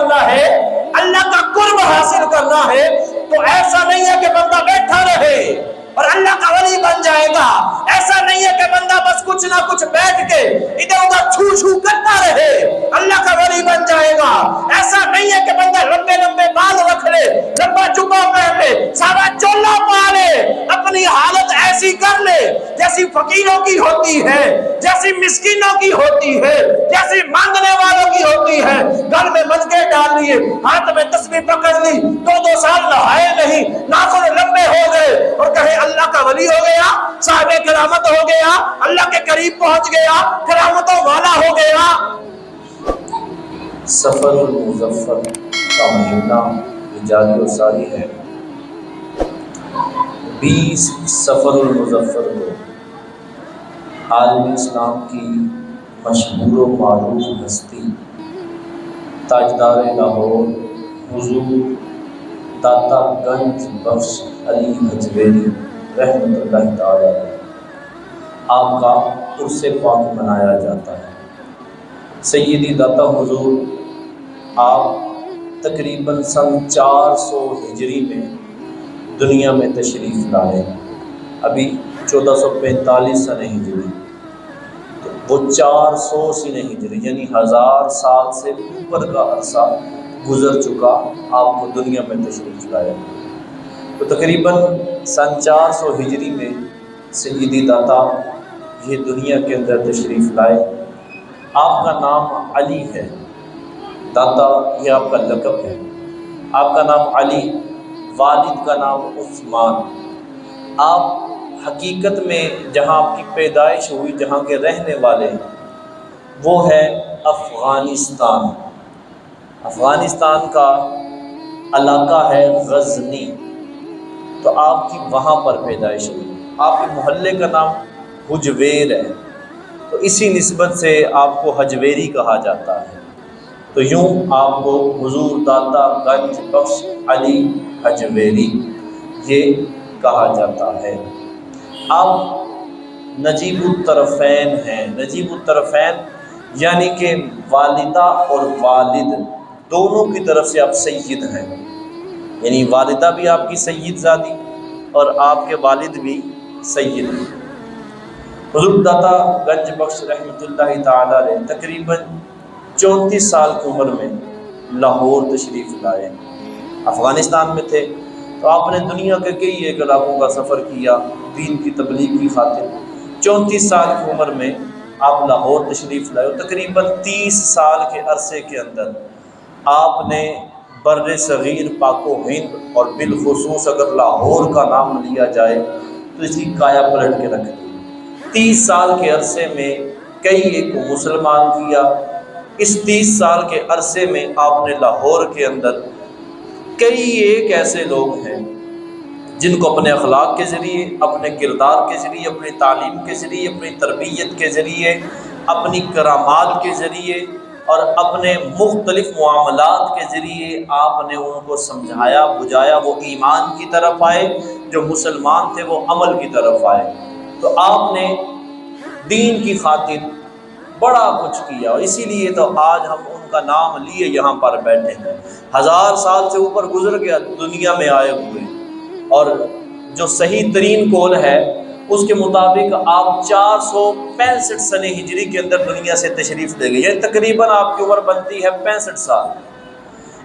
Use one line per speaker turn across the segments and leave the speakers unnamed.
کرنا ہے، اللہ کا قرب حاصل کرنا ہے، تو ایسا نہیں ہے کہ بندہ بیٹھا رہے اور اللہ کا ولی بن جائے گا۔ ایسا نہیں ہے کہ بندہ بس کچھ نہ کچھ بیٹھ کے ادھر ادھر چھو چھو کرتا رہے، اللہ کا ولی بن جائے گا۔ ایسا نہیں ہے کہ بندہ لمبے لمبے بال رکھ لے، لمبا جبہ پہن لے، سارا چولا پا لے، اپنی حالت ایسی کر لے جیسی فقیروں کی ہوتی ہے، جیسی مسکینوں کی ہوتی ہے، جیسی مانگنے والوں کی ہوتی ہے۔ گھر میں منجے ڈال لیے، ہاتھ میں تسبیح پکڑ لی، 2 سال نہائے نہیں، ناخن لمبے ہو گئے، اور کہے اللہ کا ولی ہو گیا، صاحب کرامت ہو گیا، اللہ کے قریب پہنچ گیا، کرامتوں والا ہو گیا۔
سفر المظفر کا مہینہ جاری و ساری ہے۔ 20 سفر المظفر کو عالم اسلام کی مشہور و معروف ہستی تاجدار لاہور حضور داتا گنج بخش علی حجویری رحمۃ اللہ تعالی علیہ آپ کا عرس پاک منایا جاتا ہے۔ سیدی داتا حضور آپ تقریباً سن 400 ہجری میں دنیا میں تشریف لائے۔ ابھی 1445 سن ہجری، تو وہ 400 سن ہجری یعنی 1000 سال سے اوپر کا عرصہ گزر چکا، آپ کو دنیا میں تشریف لائے۔ تو تقریباً سن 400 ہجری میں سیدی داتا یہ دنیا کے اندر تشریف لائے۔ آپ کا نام علی ہے، داتا یہ آپ کا لقب ہے، آپ کا نام علی، والد کا نام عثمان۔ آپ حقیقت میں جہاں آپ کی پیدائش ہوئی، جہاں کے رہنے والے وہ ہے افغانستان۔ افغانستان کا علاقہ ہے غزنی، تو آپ کی وہاں پر پیدائش ہوئی۔ آپ کے محلے کا نام حجویر ہے، تو اسی نسبت سے آپ کو حجویری کہا جاتا ہے۔ تو یوں آپ کو حضور داتا گنج بخش علی حجویری یہ کہا جاتا ہے۔ آپ نجیب الطرفین ہیں۔ نجیب الطرفین یعنی کہ والدہ اور والد دونوں کی طرف سے آپ سید ہیں، یعنی والدہ بھی آپ کی سید زادی اور آپ کے والد بھی سید ہیں۔ حضور داتا گنج بخش رحمۃ اللہ تعالی علیہ تقریباً 34 سال کی عمر میں لاہور تشریف لائے۔ افغانستان میں تھے تو آپ نے دنیا کے کئی ایک علاقوں کا سفر کیا دین کی تبلیغ کی خاطر۔ 34 سال کی عمر میں آپ لاہور تشریف لائے، تقریباً 30 سال کے عرصے کے اندر آپ نے بر صغیر پاک و ہند اور بالخصوص اگر لاہور کا نام لیا جائے تو اس کی کایا پلٹ کے رکھ دی۔ 30 سال کے عرصے میں کئی ایک کو مسلمان کیا۔ اس 30 سال کے عرصے میں آپ نے لاہور کے اندر کئی ایک ایسے لوگ ہیں جن کو اپنے اخلاق کے ذریعے، اپنے کردار کے ذریعے، اپنی تعلیم کے ذریعے، اپنی تربیت کے ذریعے، اپنی کرامات کے ذریعے اور اپنے مختلف معاملات کے ذریعے آپ نے ان کو سمجھایا بجھایا، وہ ایمان کی طرف آئے، جو مسلمان تھے وہ عمل کی طرف آئے۔ تو آپ نے دین کی خاطر بڑا کچھ کیا، اور اسی لیے تو آج ہم ان کا نام لیے یہاں پر بیٹھے ہیں۔ 1000 سال سے اوپر گزر گیا دنیا میں آئے ہوئے، اور جو صحیح ترین قول ہے اس کے مطابق آپ 465 سن ہجری کے اندر دنیا سے تشریف لے گئے، یعنی تقریباً آپ کی عمر بنتی ہے 65 سال۔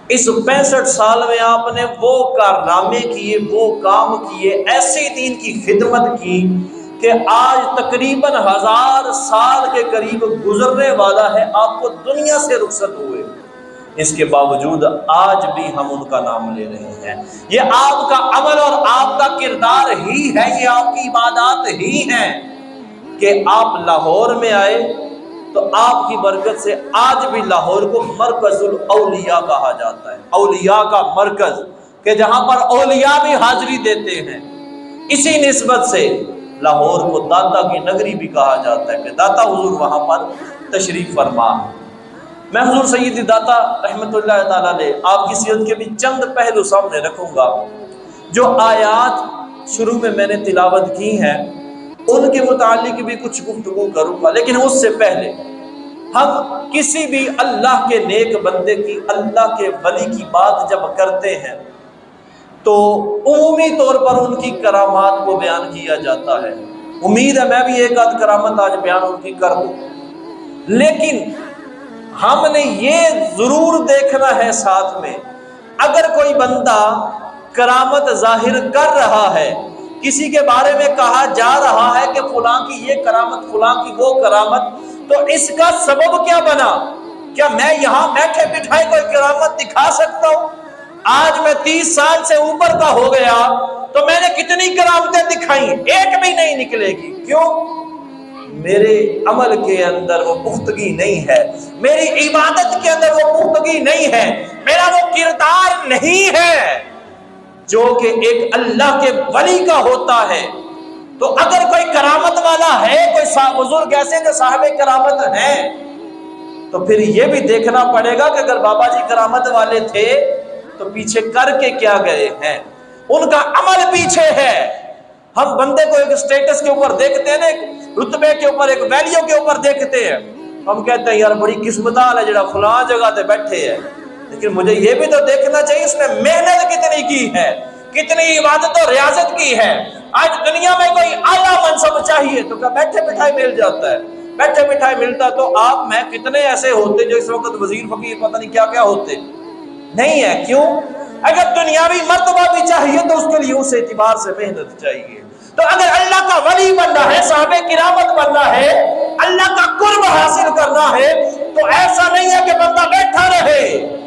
اس 65 سال میں آپ نے وہ کارنامے کیے، وہ کام کیے، ایسی دین کی خدمت کی کہ آج تقریباً 1000 سال کے قریب گزرنے والا ہے، آپ کو دنیا سے رخصت ہوئے۔ اس کے باوجود آج بھی ہم ان کا نام لے رہے ہیں۔ یہ آپ کا عمل اور آپ کا کردار ہی ہے، یہ آپ کی عبادات ہی ہیں کہ آپ لاہور میں آئے تو آپ کی برکت سے آج بھی لاہور کو مرکز الاولیاء کہا جاتا ہے، اولیاء کا مرکز، کہ جہاں پر اولیاء بھی حاضری دیتے ہیں۔ اسی نسبت سے لاہور کو داتا کی نگری بھی کہا جاتا ہے کہ داتا حضور وہاں پر تشریف فرما ہے۔ میں حضور سیدی داتا رحمۃ اللہ تعالیٰ علیہ آپ کی سیرت کے بھی چند پہلو سامنے رکھوں گا۔ جو آیات شروع میں نے تلاوت کی ہیں ان کے متعلق بھی کچھ گفتگو کروں گا، لیکن اس سے پہلے ہم کسی بھی اللہ کے نیک بندے کی، اللہ کے ولی کی بات جب کرتے ہیں تو عمومی طور پر ان کی کرامات کو بیان کیا جاتا ہے۔ امید ہے میں بھی ایک آدھ کرامت آج بیان ان کی کر دوں، لیکن ہم نے یہ ضرور دیکھنا ہے ساتھ میں، اگر کوئی بندہ کرامت ظاہر کر رہا ہے، کسی کے بارے میں کہا جا رہا ہے کہ فلاں کی یہ کرامت، فلاں کی وہ کرامت، تو اس کا سبب کیا بنا؟ کیا میں یہاں بیٹھے بٹھائے کوئی کرامت دکھا سکتا ہوں؟ آج میں 30 سال سے اوپر کا ہو گیا تو میں نے کتنی کرامتیں دکھائیں، ایک بھی نہیں نکلے گی۔ کیوں؟ میرے عمل کے اندر وہ پختگی نہیں ہے، میری عبادت کے اندر وہ پختگی نہیں ہے، میرا وہ کردار نہیں ہے جو کہ ایک اللہ کے ولی کا ہوتا ہے۔ تو اگر کوئی کرامت والا ہے، کوئی بزرگ ایسے جو صاحب کرامت ہیں، تو پھر یہ بھی دیکھنا پڑے گا کہ اگر بابا جی کرامت والے تھے تو پیچھے کر کے کیا گئے ہیں، ان کا عمل پیچھے ہے۔ ہم بندے کو ایک سٹیٹس کے اوپر دیکھتے ہیں نا، ایک رتبے کے اوپر، ایک ویلیو کے اوپر دیکھتے ہیں، ہم کہتے ہیں یار بڑی قسمتان ہے جڑا فلاں جگہ تے بیٹھے ہے، لیکن مجھے یہ بھی تو دیکھنا چاہیے اس نے محنت کتنی کی ہے، کتنی عبادت و ریاضت کی ہے۔ آج دنیا میں کوئی اعلیٰ منصب چاہیے تو کیا بیٹھے بٹھائے مل جاتا ہے؟ بیٹھے بٹھائے ملتا تو آپ میں کتنے ایسے ہوتے جو اس وقت وزیر فقیر پتہ نہیں کیا کیا ہوتے، نہیں ہے۔ کیوں؟ اگر دنیاوی مرتبہ بھی چاہیے تو اس کے لیے اس اعتبار سے محنت چاہیے۔ تو اگر اللہ کا ولی بننا ہے، صاحب کرامت بننا ہے، اللہ کا قرب حاصل کرنا ہے، تو ایسا نہیں ہے کہ بندہ بیٹھا رہے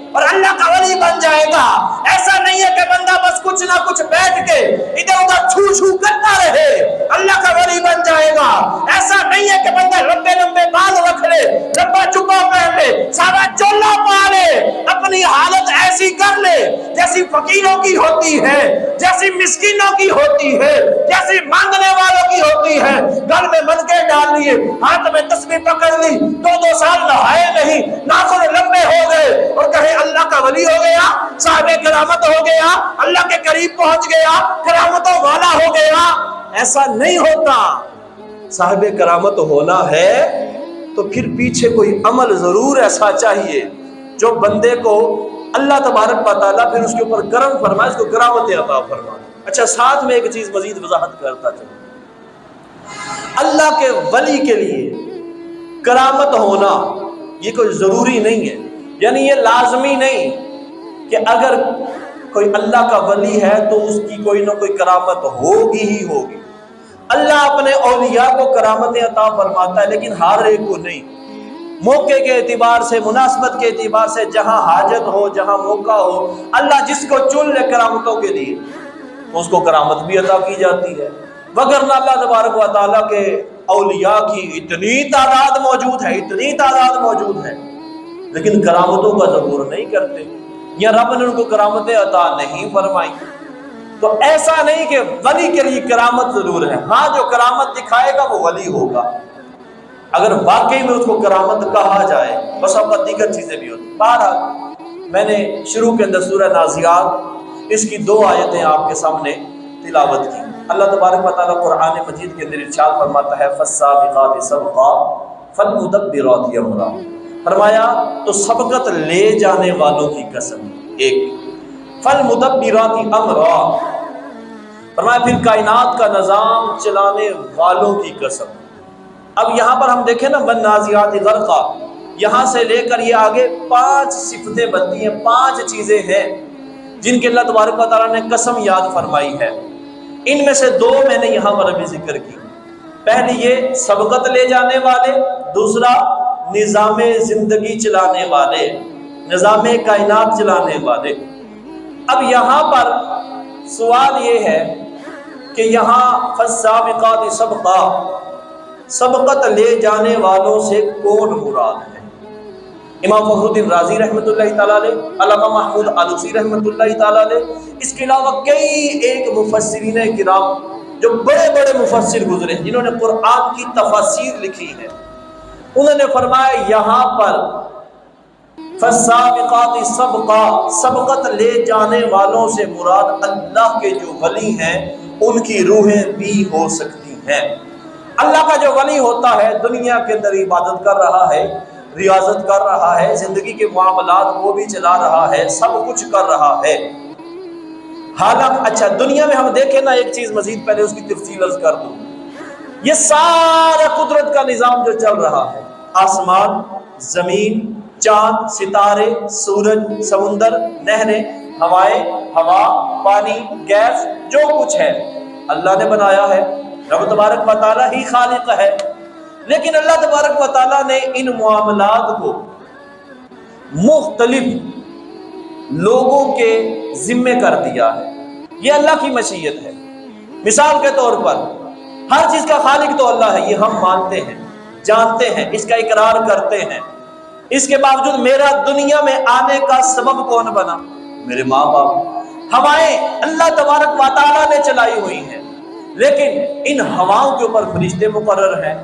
اور اللہ کا ولی بن جائے گا۔ ایسا نہیں ہے کہ بندہ بس کچھ نہ کچھ بیٹھ کے ادھر ادھر چھو چھو کرتا رہے، اللہ کا ولی بن جائے گا۔ ایسا نہیں ہے کہ بندہ لمبے لمبے بال رکھ لے، لمبا جبہ پہن لے، سارا چولا پا لے، اپنی حالت ایسی کر لے جیسی فقیروں کی ہوتی ہے، جیسی مسکینوں کی ہوتی ہے، جیسی مانگنے والوں کی ہوتی ہے۔ گل میں منکے ڈال لیے، ہاتھ میں تسبیح پکڑ لی، 2 سال نہائے نہیں، ناخن لمبے ہو گئے اور کہے اللہ کا ولی ہو گیا، صاحب کرامت ہو گیا، اللہ کے قریب پہنچ گیا، کرامتوں والا ہو گیا۔ ایسا نہیں ہوتا۔ صاحب کرامت ہونا ہے تو پھر پیچھے کوئی عمل ضرور ایسا چاہیے جو بندے کو اللہ تبارک و تعالیٰ پھر اس کے اوپر کرم فرمائے، اس کو کرامت عطا فرمائے۔ اچھا، ساتھ میں ایک چیز مزید وضاحت کرتا چلوں، اللہ کے ولی کے لیے کرامت ہونا یہ کوئی ضروری نہیں ہے، یعنی یہ لازمی نہیں کہ اگر کوئی اللہ کا ولی ہے تو اس کی کوئی نہ کوئی کرامت ہوگی ہی ہوگی۔ اللہ اپنے اولیاء کو کرامتیں عطا فرماتا ہے، لیکن ہر ایک کو نہیں۔ موقع کے اعتبار سے، مناسبت کے اعتبار سے، جہاں حاجت ہو، جہاں موقع ہو، اللہ جس کو چن لے کرامتوں کے لیے تو اس کو کرامت بھی عطا کی جاتی ہے۔ وگرنہ اللہ تبارک و تعالیٰ کے اولیاء کی اتنی تعداد موجود ہے، اتنی تعداد موجود ہے، لیکن کرامتوں کا ظہور نہیں کرتے، یا رب نے ان کو کرامتیں عطا نہیں فرمائی۔ تو ایسا نہیں کہ ولی کے لیے کرامت ضرور ہے، ہاں جو کرامت دکھائے گا وہ ولی ہوگا، اگر واقعی میں اس کو کرامت کہا جائے، بس اب دیگر چیزیں بھی ہوتی۔ بہرحال میں نے شروع کے اندر سورہ نازعات اس کی 2 آیتیں آپ کے سامنے تلاوت کی۔ اللہ تبارک و تعالیٰ قرآن مجید کے اندر ارشاد فرماتا ہے فَالسَّابِقَاتِ سَبْقًا فَالْمُدَبِّرَاتِ أَمْرًا، فرمایا تو سبقت لے جانے والوں کی قسم، ایک فَالْمُدَبِّرَاتِ أَمْرًا، فرمایا پھر کائنات کا نظام چلانے والوں کی قسم۔ اب یہاں پر ہم دیکھیں نا وَالنَّازِعَاتِ غَرْقًا، یہاں سے لے کر یہ آگے 5 صفتیں بنتی ہیں، 5 چیزیں ہیں جن کے اللہ تبارک و تعالیٰ نے قسم یاد فرمائی ہے۔ ان میں سے 2 میں نے یہاں پر ابھی ذکر کی۔ پہلی یہ سبقت لے جانے والے، دوسرا نظام زندگی چلانے والے، نظام کائنات چلانے والے۔ اب یہاں پر سوال یہ ہے کہ یہاں فَالسَّابِقَاتِ سَبْقًا، سبقت لے جانے والوں سے کون مراد ہے؟ امام فخر الدین رازی رحمۃ اللہ تعالیٰ علیہ، علامہ محمود آلوسی رحمۃ اللہ تعالیٰ علیہ، اس کے علاوہ کئی ایک مفسرین کرام جو بڑے بڑے مفسر گزرے ہیں جنہوں نے قرآن کی تفاسیر لکھی ہے، انہوں نے فرمایا یہاں پر فَالسَّابِقَاتِ سَبْقًا، سبقت لے جانے والوں سے مراد اللہ کے جو ولی ہیں ان کی روحیں بھی ہو سکتی ہیں۔ اللہ کا جو ولی ہوتا ہے دنیا کے اندر عبادت کر رہا ہے، ریاضت کر رہا ہے، زندگی کے معاملات وہ بھی چلا رہا ہے، سب کچھ کر رہا ہے۔ حالانکہ اچھا دنیا میں ہم دیکھیں نا، ایک چیز مزید پہلے اس کی تفصیل عرض کر دوں، یہ سارا قدرت کا نظام جو چل رہا ہے، آسمان، زمین، چاند، ستارے، سورج، سمندر، نہریں، ہوائیں، ہوا، پانی، گیس، جو کچھ ہے اللہ نے بنایا ہے، رب تبارک و تعالیٰ ہی خالق ہے۔ لیکن اللہ تبارک و تعالیٰ نے ان معاملات کو مختلف لوگوں کے ذمے کر دیا ہے، یہ اللہ کی مشیت ہے۔ مثال کے طور پر ہر چیز کا خالق تو اللہ ہے، یہ ہم مانتے ہیں، جانتے ہیں، اس کا اقرار کرتے ہیں۔ اس کے باوجود میرا دنیا میں آنے کا سبب کون بنا؟ میرے ماں باپ۔ ہوائیں اللہ تبارک و تعالیٰ نے چلائی ہوئی ہیں، لیکن ان ہواؤں کے اوپر فرشتے مقرر ہیں۔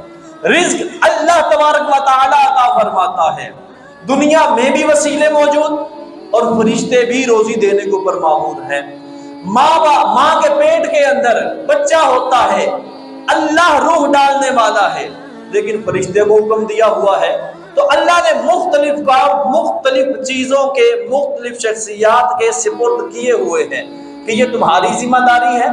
رزق اللہ تبارک و تعالیٰ عطا فرماتا ہے۔ دنیا میں بھی وسیلے موجود اور فرشتے بھی روزی دینے کے اوپر مامور ہیں۔ ماں کے پیٹ کے اندر بچہ ہوتا ہے، اللہ روح ڈالنے والا ہے، لیکن فرشتے کو حکم دیا ہوا ہے۔ تو اللہ نے مختلف کام مختلف چیزوں کے مختلف شخصیات کے سپرد کیے ہوئے ہیں کہ یہ تمہاری ذمہ داری ہے،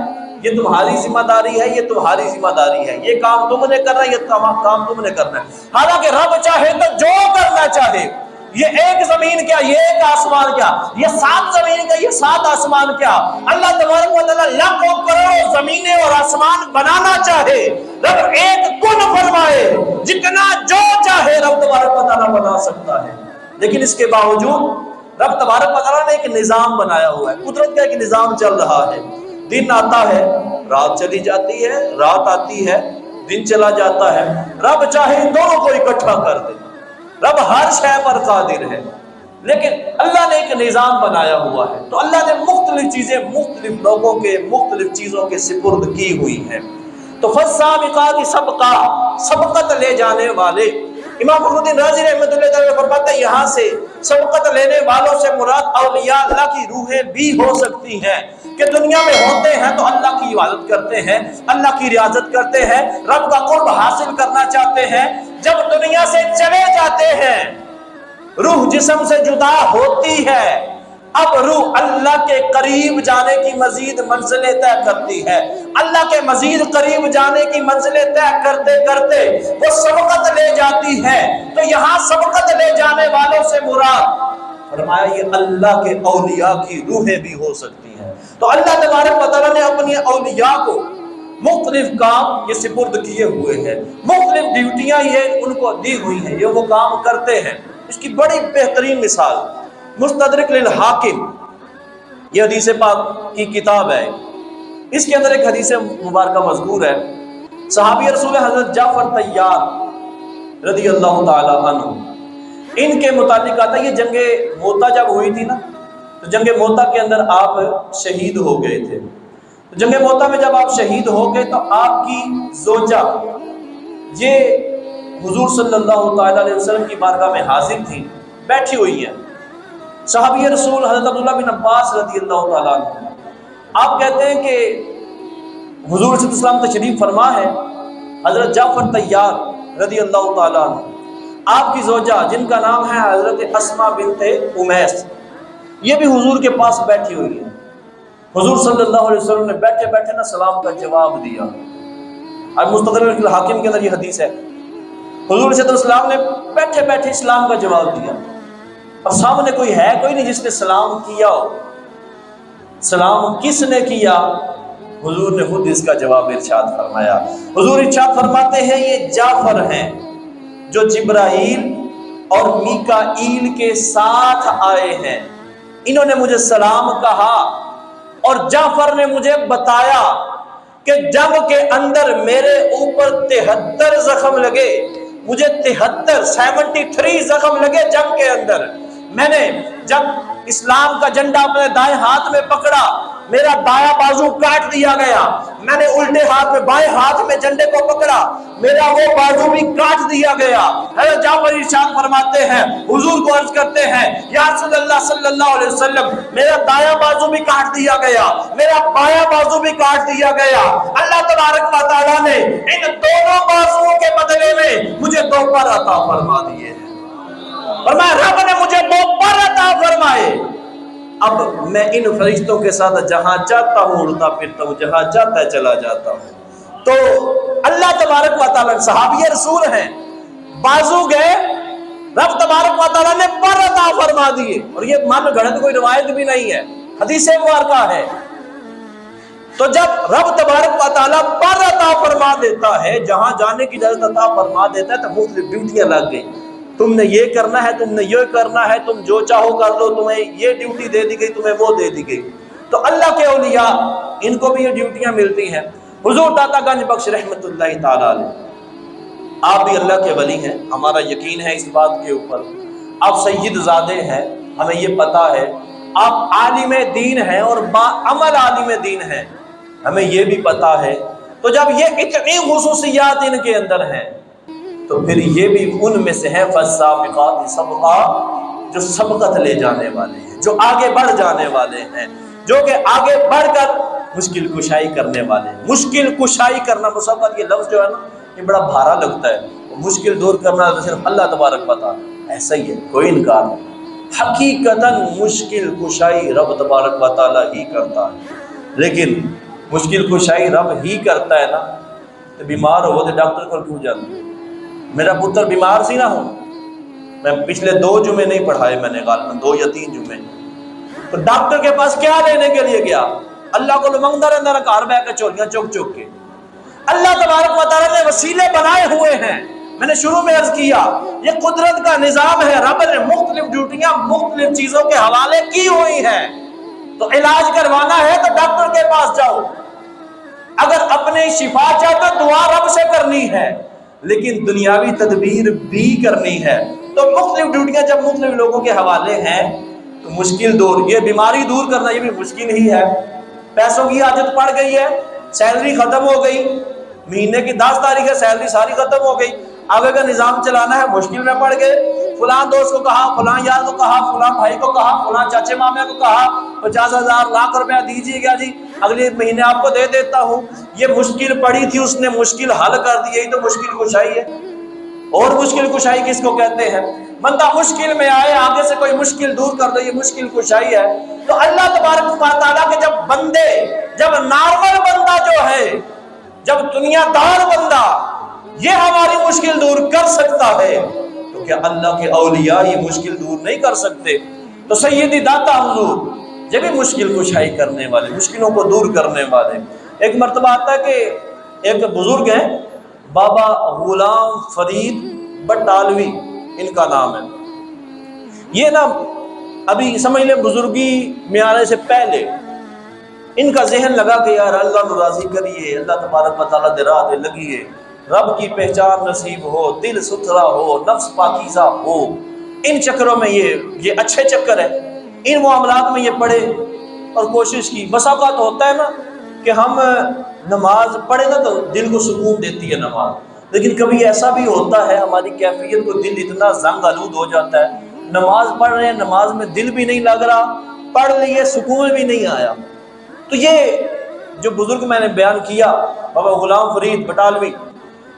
یہ تمہاری ذمہ داری ہے، یہ تمہاری ذمہ داری ہے، یہ کام تم نے کرنا ہے، یہ کام تم نے کرنا ہے۔ حالانکہ رب چاہے تو جو کرنا چاہے، یہ ایک زمین کیا، یہ ایک آسمان کیا، یہ 7 زمین کیا، یہ 7 آسمان کیا، اللہ تبارک و تعالیٰ لاکھوں کروڑوں زمینیں اور آسمان بنانا چاہے، رب ایک کن فرمائے، جتنا جو چاہے رب تبارک و تعالیٰ بنا سکتا ہے۔ لیکن اس کے باوجود رب تبارک و تعالیٰ نے ایک نظام بنایا ہوا ہے، قدرت کا ایک نظام چل رہا ہے۔ دن آتا ہے، رات چلی جاتی ہے، رات آتی ہے، دن چلا جاتا ہے۔ رب چاہے دونوں کو اکٹھا کر دے، رب ہر شے پر قادر ہے، لیکن اللہ نے ایک نظام بنایا ہوا ہے۔ تو اللہ نے مختلف چیزیں مختلف لوگوں کے مختلف چیزوں کے سپرد کی ہوئی ہیں۔ تو فالسابقات سبقا، سبقت لے جانے والے، امام فخر الدین رازی رحمۃ اللہ تعالیٰ فرماتے ہیں یہاں سے سبقت لینے والوں سے مراد اولیاء اللہ کی روحیں بھی ہو سکتی ہیں کہ دنیا میں ہوتے ہیں تو اللہ کی عبادت کرتے ہیں، اللہ کی ریاضت کرتے ہیں، رب کا قرب حاصل کرنا چاہتے ہیں۔ جب دنیا سے چلے جاتے ہیں، روح جسم سے جدا ہوتی ہے، اب روح اللہ کے قریب جانے کی مزید منزلیں طے کرتی ہے۔ اللہ کے مزید قریب جانے کی منزلیں طے کرتے کرتے وہ سبقت لے جاتی ہے۔ تو یہاں سبقت لے جانے والوں سے مراد فرمایا یہ اللہ کے اولیاء کی روحیں بھی ہو سکتی ہیں۔ تو اللہ تبارک و تعالیٰ نے اپنی اولیاء کو مختلف کام یہ سپرد کیے ہوئے ہیں، مختلف ڈیوٹیاں یہ ان کو دی ہوئی ہیں، یہ وہ کام کرتے ہیں۔ اس کی بڑی بہترین مثال مستدرک للحاکم، یہ حدیث پاک کی کتاب ہے، اس کے اندر ایک حدیث مبارکہ مذکور ہے۔ صحابی رسول حضرت جعفر طیار رضی اللہ تعالی عنہ، ان کے متعلق آتا ہے، یہ جنگ موتا جب ہوئی تھی نا، تو جنگ موتا کے اندر آپ شہید ہو گئے تھے۔ تو جنگ موتا میں جب آپ شہید ہو گئے تو آپ کی زوجہ یہ حضور صلی اللہ تعالی علیہ وسلم کی بارگاہ میں حاضر تھی، بیٹھی ہوئی ہیں۔ صحابی رسول حضرت عبداللہ بن عباس رضی اللہ تعالیٰ عنہ آپ کہتے ہیں کہ حضور صلی اللہ علیہ وسلم تشریف فرما ہے، حضرت جعفر طیار رضی اللہ تعالیٰ عنہ، آپ کی زوجہ جن کا نام ہے حضرت اسماء بنت امیس، یہ بھی حضور کے پاس بیٹھی ہوئی ہے۔ حضور صلی اللہ علیہ وسلم نے بیٹھے بیٹھے نا سلام کا جواب دیا۔ اب مستدرک الحاکم کے اندر یہ حدیث ہے، حضور صلی اللہ علیہ وسلم نے بیٹھے بیٹھے اسلام کا جواب دیا، اور سامنے کوئی ہے کوئی نہیں جس نے سلام کیا ہو۔ سلام کس نے کیا؟ حضور نے خود اس کا جواب ارشاد فرمایا۔ حضور ارشاد فرماتے ہیں یہ جعفر ہیں جو جبرائیل اور میکائیل کے ساتھ آئے ہیں، انہوں نے مجھے سلام کہا، اور جعفر نے مجھے بتایا کہ جنگ کے اندر میرے اوپر 73 زخم لگے، مجھے 73 زخم لگے جنگ کے اندر۔ میں نے جب اسلام کا جھنڈا اپنے دائیں ہاتھ میں پکڑا، میرا دایاں بازو کاٹ دیا گیا، میں نے الٹے ہاتھ میں بائیں ہاتھ میں جھنڈے کو پکڑا، میرا وہ بازو بھی کاٹ دیا گیا۔ حضرت جعفر ارشاد فرماتے ہیں، حضور کو عرض کرتے ہیں یا رسول اللہ صلی اللہ علیہ وسلم، میرا دایاں بازو بھی کاٹ دیا گیا، میرا بایاں بازو بھی کاٹ دیا گیا۔ اللہ تبارک و تعالیٰ نے ان دونوں بازوؤں کے بدلے میں مجھے 2 پر عطا فرما دیے ہیں۔
فرمایا رب نے مجھے وہ پر عطا فرمائے،
اب میں ان فرشتوں کے ساتھ جہاں چاہتا ہوں اڑتا پھرتا ہوں، جہاں چاہتا ہے چلا جاتا ہوں۔
تو اللہ تبارک و تعالیٰ صحابی رسول ہیں، بازو گئے، رب تبارک و تعالیٰ نے پر عطا فرما دیے، اور یہ من گھڑت کوئی روایت بھی نہیں ہے، حدیث مبارکہ ہے۔ تو جب رب تبارک و تعالیٰ پر عطا فرما دیتا ہے، جہاں جانے کی اجازت عطا فرما دیتا ہے، تو مختلف ڈیوٹیاں لگ گئی، تم نے یہ کرنا ہے، تم نے یہ کرنا ہے، تم جو چاہو کر لو، تمہیں یہ ڈیوٹی دے دی گئی، تمہیں وہ دے دی گئی۔ تو اللہ کے اولیاء ان کو بھی یہ ڈیوٹیاں ملتی ہیں۔ حضور داتا گنج بخش رحمت اللہ تعالیٰ علیہ، آپ بھی اللہ کے ولی ہیں، ہمارا یقین ہے اس بات کے اوپر، آپ سید زادے ہیں، ہمیں یہ پتا ہے، آپ عالم دین ہیں اور باعمل عالم دین ہیں، ہمیں یہ بھی پتا ہے۔ تو جب یہ اتنی خصوصیات ان کے اندر ہیں، تو پھر یہ بھی ان میں سے ہیں فالسابقات سبقا، جو سبقت لے جانے والے ہیں، جو آگے بڑھ جانے والے ہیں، جو کہ آگے بڑھ کر مشکل کشائی کرنے والے ہیں۔ مشکل کشائی کرنا، مسبت یہ لفظ جو ہے نا، یہ بڑا بھارا لگتا ہے، مشکل دور کرنا تو صرف اللہ تبارک پتا، ایسا ہی ہے، کوئی انکار نہیں۔ حقیقتاً مشکل کشائی رب تبارک و تعالیٰ ہی کرتا ہے، لیکن مشکل کشائی رب ہی کرتا ہے نا، تو بیمار ہو تو ڈاکٹر کو کیوں جانا؟ میرا پتر بیمار سی نہ ہو، میں پچھلے 2 جمعے نہیں پڑھائے، میں نے غالباً 2 یا 3 جمعے، تو ڈاکٹر کے پاس کیا لینے کے لیے گیا؟ اللہ کو منگتا رہتا رہا، گھر بیٹھ کے چولیاں چوک چوک کے۔ اللہ تبارک و تعالیٰ نے وسیلے بنائے ہوئے ہیں، میں نے شروع میں عرض کیا یہ قدرت کا نظام ہے، رب نے مختلف ڈیوٹیاں مختلف چیزوں کے حوالے کی ہوئی ہیں۔ تو علاج کروانا ہے تو ڈاکٹر کے پاس جاؤ، اگر اپنی شفا چاہتے تو دعا رب سے کرنی ہے، لیکن دنیاوی تدبیر بھی کرنی ہے۔ تو مختلف ڈیوٹیاں جب مختلف لوگوں کے حوالے ہیں تو مشکل دور، یہ بیماری دور کرنا یہ بھی مشکل ہی ہے۔ پیسوں کی عادت پڑ گئی ہے، سیلری ختم ہو گئی، مہینے کی 10 تاریخ ہے، سیلری ساری ختم ہو گئی، آگے کا نظام چلانا ہے، مشکل میں پڑ گئے، فلاں دوست کو کہا، فلاں یار کو کہا، فلاں بھائی کو کہا، فلاں چاچے مامے کو کہا 50,000 لاکھ روپیہ دیجیے گا جی، اگلے مہینے آپ کو دے دیتا ہوں۔ یہ مشکل پڑی تھی، اس نے مشکل حل کر دی، یہی تو مشکل کشائی ہے۔ اور مشکل کشائی کس کو کہتے ہیں؟ بندہ مشکل میں آئے، آگے سے کوئی مشکل دور کر دے، یہ مشکل کشائی ہے۔ تو اللہ تبارک و تعالیٰ کے جب نارمل بندہ جو ہے، جب دنیا دار بندہ یہ ہماری مشکل دور کر سکتا ہے، تو کیا اللہ کے اولیاء یہ مشکل دور نہیں کر سکتے؟ تو سیدی داتا حضور یہ بھی مشکل کشائی کرنے والے، مشکلوں کو دور کرنے والے۔ ایک مرتبہ آتا ہے کہ ایک بزرگ ہیں، بابا غلام فرید بٹالوی ان کا نام ہے۔ یہ نا ابھی سمجھ لیں بزرگی میں آنے سے پہلے ان کا ذہن لگا کہ یار اللہ کو راضی کریے، اللہ تبارک و تعالیٰ دے راہ دے لگیے، رب کی پہچان نصیب ہو، دل ستھرا ہو، نفس پاکیزہ ہو۔ ان چکروں میں یہ اچھے چکر ہے، ان معاملات میں یہ پڑھے اور کوشش کی۔ بس اوقات ہوتا ہے نا کہ ہم نماز پڑھے نا تو دل کو سکون دیتی ہے نماز، لیکن کبھی ایسا بھی ہوتا ہے ہماری کیفیت کو دل اتنا زنگ آلود ہو جاتا ہے، نماز پڑھ رہے ہیں، نماز میں دل بھی نہیں لگ رہا، پڑھ لیے سکون بھی نہیں آیا۔ تو یہ جو بزرگ میں نے بیان کیا بابا غلام فرید بٹالوی،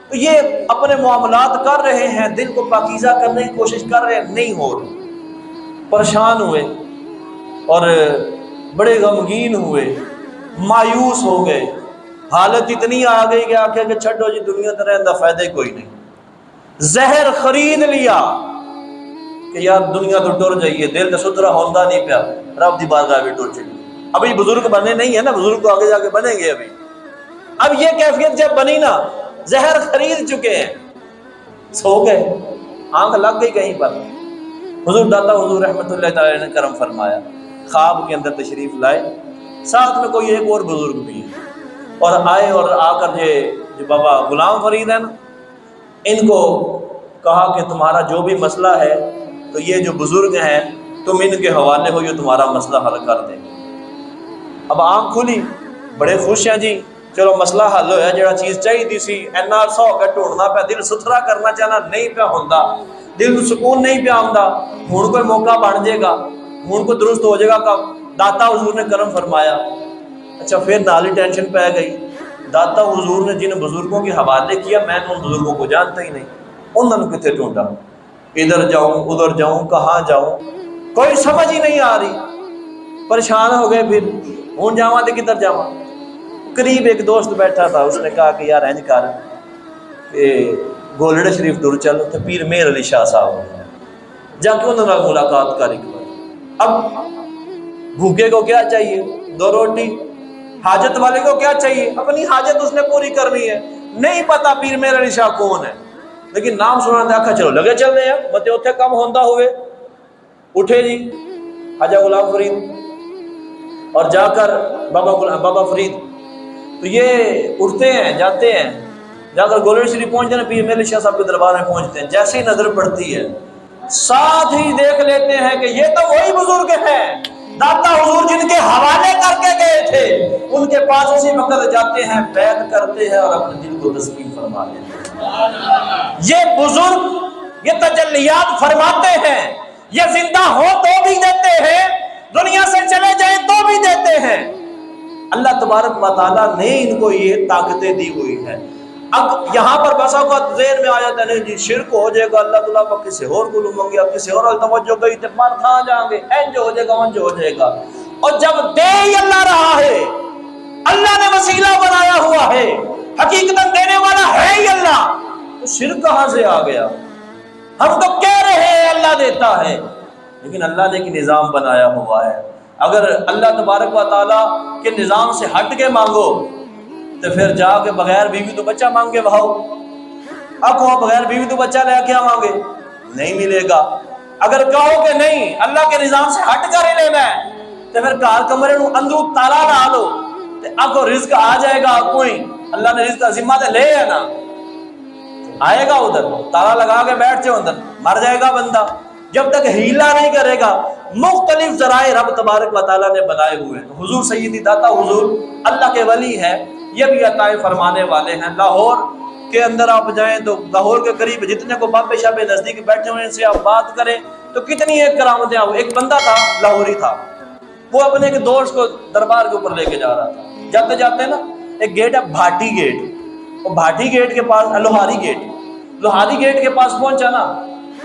تو یہ اپنے معاملات کر رہے ہیں، دل کو پاکیزہ کرنے کی کوشش کر رہے ہیں، نہیں ہو رہی، پریشان ہوئے اور بڑے غمگین ہوئے، مایوس ہو گئے، حالت اتنی آ گئی کہ آخر کہ چھڈو جی دنیا تے رہن دا فائدہ ہی کوئی نہیں۔ زہر خرید لیا کہ یار دنیا تو ٹر جائیے، دل تو ستھرا ہوندا نہیں پیا، رب دی بارگاہ بھی ٹر چلی۔ ابھی بزرگ بنے نہیں ہے نا، بزرگ تو آگے جا کے بنیں گے ابھی۔ اب یہ کیفیت جب بنی نا، زہر خرید چکے ہیں، سو گئے، آنکھ لگ گئی کہیں پر۔ حضور داتا حضور رحمت اللہ تعالی نے کرم فرمایا، خواب کے اندر تشریف لائے، ساتھ میں کوئی ایک اور بزرگ بھی ہے، اور آئے اور آ کر جو بابا غلام فرید ہیں نا، ان کو کہا کہ تمہارا جو بھی مسئلہ ہے تو یہ جو بزرگ ہیں تم ان کے حوالے ہو، یہ تمہارا مسئلہ حل کر دیں۔ اب آنکھ کھلی، بڑے خوش ہیں جی، چلو مسئلہ حل ہویا، جڑا چیز چاہیے سی اینا عرصہ ہو کے ڈھونڈنا پیا، دل ستھرا کرنا چاہنا نہیں پیا ہوندا، دل کو سکون نہیں پیا ہوندا، ہن کوئی موقع بن جائے گا، ہن کو درست ہو جائے گا کام۔ داتا حضور نے کرم فرمایا۔ اچھا پھر نالی ٹینشن پہ گئی، داتا حضور نے جن بزرگوں کے حوالے کیا، میں ان بزرگوں کو جانتا ہی نہیں، انہوں نے کتنے ڈھونڈا۔
ادھر جاؤں ادھر جاؤں کہاں جاؤں کوئی سمجھ ہی نہیں آ رہی. پریشان ہو گئے. پھر ہوں جاواں تے کدھر جاواں. قریب ایک دوست بیٹھا تھا, اس نے کہا کہ یار انج کر کہ گولڑے شریف ٹر چل, تے پیر مہر علی شاہ صاحب جا کے انہوں نے ملاقات کر. ایک بار اب بھوکے کو کیا چاہیے؟ 2 روٹی. حاجت والے کو کیا چاہیے؟ اپنی حاجت اس نے پوری کرنی ہے. نہیں پتا پیر مہر علی شاہ کون ہے, لیکن نام سنا دیکھا چلو لگے چل رہے ہیں متے اتنے کم ہوندہ ہوئے. اٹھے جی خواجہ غلام فرید اور جا کر بابا فرید, تو یہ اٹھتے ہیں جاتے ہیں, جا کر گولڑی شریف پہنچتے ہیں, پیر مہر علی شاہ صاحب کے دربار میں پہنچتے ہیں. جیسے ہی نظر پڑتی ہے ساتھ ہی دیکھ لیتے ہیں کہ یہ تو وہی بزرگ ہیں داتا حضور جن کے حوالے کر کے گئے تھے. ان کے پاس اسی وقت جاتے ہیں, بیعت کرتے ہیں اور اپنے دل کو تسلیم فرما لیتے ہیں. یہ بزرگ یہ تجلیات فرماتے ہیں, یہ زندہ ہو تو بھی دیتے ہیں, دنیا سے چلے جائیں تو بھی دیتے ہیں. اللہ تبارک و تعالیٰ نے ان کو یہ طاقتیں دی ہوئی ہیں. اب یہاں پر بسا کو ذہن میں آ جاتا ہے نہیں جی شرک ہو جائے گا, اللہ تعالیٰ کو کسی اور کو لوں گے, کسی اور توجہ گئی تو مار کھا جائیں گے, انج ہو جائے گا انج ہو جائے گا. اور جب دے ہی اللہ رہا ہے, اللہ نے وسیلہ بنایا ہوا ہے, حقیقتاً دینے والا ہے ہی اللہ, تو شرک کہاں سے آ گیا؟ ہم تو کہہ رہے ہیں اللہ دیتا ہے, لیکن اللہ نے ایک نظام بنایا ہوا ہے. اگر اللہ تبارک و تعالیٰ کے نظام سے ہٹ کے مانگو تو پھر جا کے بغیر بیوی تو بچہ مانگ کے بہاؤ. اب کہو بغیر بیوی تو بچہ لے کے مانگے, نہیں ملے گا. اگر کہو کہ نہیں اللہ کے نظام سے ہٹ کر ہی لینا ہے تو پھر کار کمرے نو اندرو تالا لا لو, تو اب کو رزق آ جائے گا. کوئی اللہ نے رزق ذمہ تے لے ہے نا, آئے گا ادھر تالا لگا کے بیٹھ جاؤ اندر, مر جائے گا بندہ. جب تک ہیلا نہیں کرے گا. مختلف ذرائع رب تبارک و تعالیٰ نے بنائے ہوئے ہیں. حضور سیدی داتا حضور اللہ کے ولی ہیں, یہ بھی عطائیں فرمانے والے ہیں. لاہور کے اندر آپ جائیں تو لاہور کے قریب جتنے کو بابے شابے نزدیک بیٹھے ہوئے ان سے آپ بات کریں تو کتنی ایک کرامتیں. ایک بندہ تھا لاہوری تھا, وہ اپنے ایک دوست کو دربار کے اوپر لے کے جا رہا تھا. جاتے جاتے نا ایک گیٹ ہے بھاٹی گیٹ, وہ بھاٹی گیٹ کے پاس لوہاری گیٹ کے پاس پہنچا نا,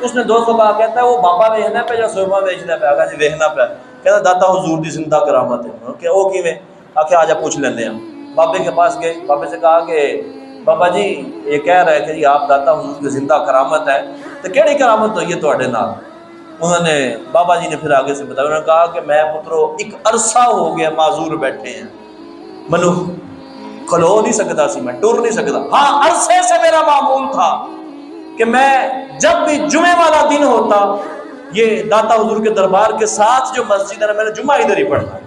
اس نے دوست کو کہا, کہتا ہے وہ بابا ویہنا پہ یا سرما ویچنا پہ؟ آگا جی ویہنا پہ. کہتا داتا حضور دی زندہ کرامت ہے. کہ وہ کیویں؟ آکھے آجا پوچھ لینے ہم. بابے کے پاس گئے, بابے سے کہا کہ بابا جی یہ کہہ رہے کہ جی آپ داتا حضور کی زندہ کرامت ہے, تو کیڑی کرامت ہوئی ہے تواڈے نال؟ انہوں نے بابا جی نے پھر آگے سے بتایا. انہوں نے کہا کہ میں پترو ایک عرصہ ہو گیا معذور بیٹھے ہیں, منو کھلو نہیں سکتا سی, میں ٹر نہیں سکتا. ہاں عرصے سے میرا معمول تھا کہ میں جب بھی جمعے والا دن ہوتا, یہ داتا حضور کے دربار کے ساتھ جو مسجد ہے میں نے جمعہ ادھر ہی پڑھتا,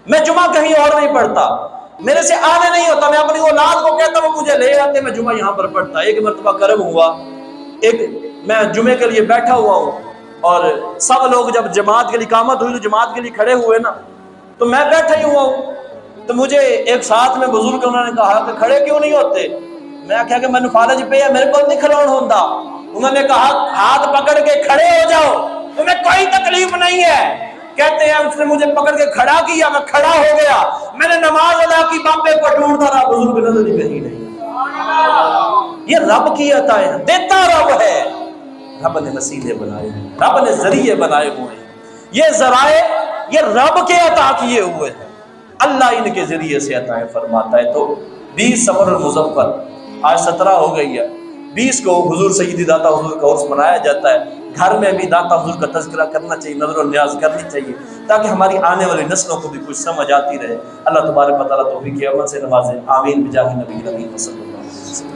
میں جمعہ کہیں اور نہیں پڑھتا, میرے سے آنے نہیں ہوتا. میں اپنی اولاد کو کہتا ہوں مجھے لے آتے, میں جمعہ یہاں پر پڑھتا. ایک مرتبہ کرم ہوا, ایک میں جمعے کے لیے بیٹھا ہوا ہوں اور سب لوگ جب جماعت کے لیے اقامت ہوئی تو جماعت کے لیے کھڑے ہوئے نا, تو میں بیٹھا ہی ہوا ہوں. تو مجھے ایک ساتھ میں بزرگ انہوں نے کہا کہ کھڑے کیوں نہیں ہوتے؟ میں کہا کہ میں فالج پہ ہے, میرے کو نہیں کھلون ہوتا. انہوں نے کہا ہاتھ پکڑ کے کھڑے ہو جاؤ, تمہیں کوئی تکلیف نہیں ہے. کہتے ہیں اس نے مجھے پکڑ کے کھڑا کیا, میں کھڑا ہو گیا, میں نے نماز ادا کی, بابے کو ڈھونڈتا رہا, بزرگ نظر ہی کہیں نہیں. یہ رب کی عطا ہے, دیتا رب ہے. رب نے وسیلے بنائے ہیں, رب نے ذریعے بنائے ہوئے ہیں. یہ ذرائع یہ رب کے عطا کیے ہوئے ہیں, اللہ ان کے ذریعے سے عطائیں فرماتا ہے. تو 20 صفر المظفر آج 17 ہو گئی ہے, 20 کو حضور سیدی داتا حضور کا عرس منایا جاتا ہے. گھر میں بھی داتا حضور کا تذکرہ کرنا چاہیے, نظر و نیاز کرنی چاہیے, تاکہ ہماری آنے والی نسلوں کو بھی کچھ سمجھ آتی رہے. اللہ تبارک و تعالیٰ توفیق عمل سے نوازے, آمین بجاہ نبی کریم صلی اللہ علیہ وسلم.